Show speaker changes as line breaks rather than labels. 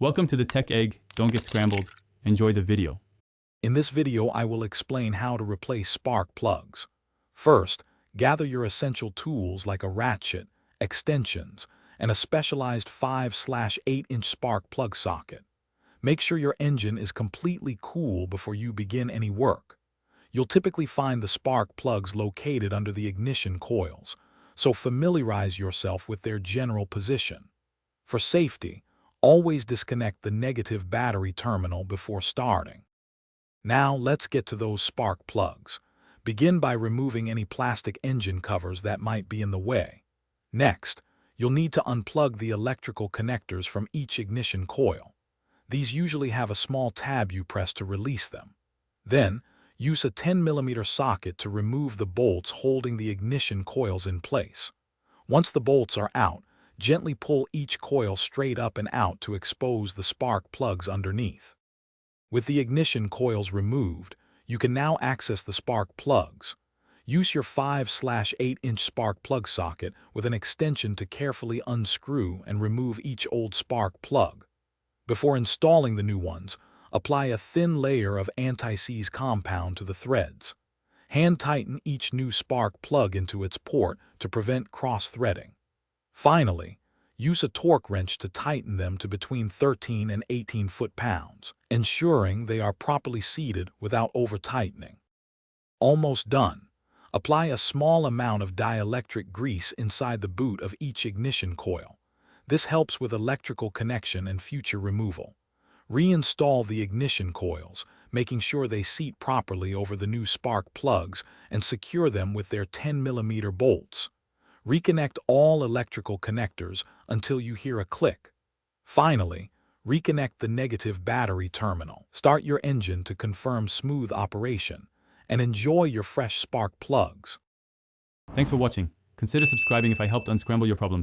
Welcome to the Tech Egg. Don't get scrambled. Enjoy the video.
In this video, I will explain how to replace spark plugs. First, gather your essential tools like a ratchet, extensions, and a specialized 5/8-inch spark plug socket. Make sure your engine is completely cool before you begin any work. You'll typically find the spark plugs located under the ignition coils, so familiarize yourself with their general position. For safety, always disconnect the negative battery terminal before starting. Now let's get to those spark plugs. Begin by removing any plastic engine covers that might be in the way. Next, you'll need to unplug the electrical connectors from each ignition coil. These usually have a small tab you press to release them. Then, use a 10mm socket to remove the bolts holding the ignition coils in place. Once the bolts are out, gently pull each coil straight up and out to expose the spark plugs underneath. With the ignition coils removed, you can now access the spark plugs. Use your 5/8-inch spark plug socket with an extension to carefully unscrew and remove each old spark plug. Before installing the new ones, apply a thin layer of anti-seize compound to the threads. Hand tighten each new spark plug into its port to prevent cross-threading. Finally, use a torque wrench to tighten them to between 13 and 18 foot-pounds, ensuring they are properly seated without over-tightening. Almost done. Apply a small amount of dielectric grease inside the boot of each ignition coil. This helps with electrical connection and future removal. Reinstall the ignition coils, making sure they seat properly over the new spark plugs and secure them with their 10mm bolts. Reconnect all electrical connectors until you hear a click. Finally, reconnect the negative battery terminal. Start your engine to confirm smooth operation, and enjoy your fresh spark plugs.
Thanks for watching. Consider subscribing if I helped unscramble your problems.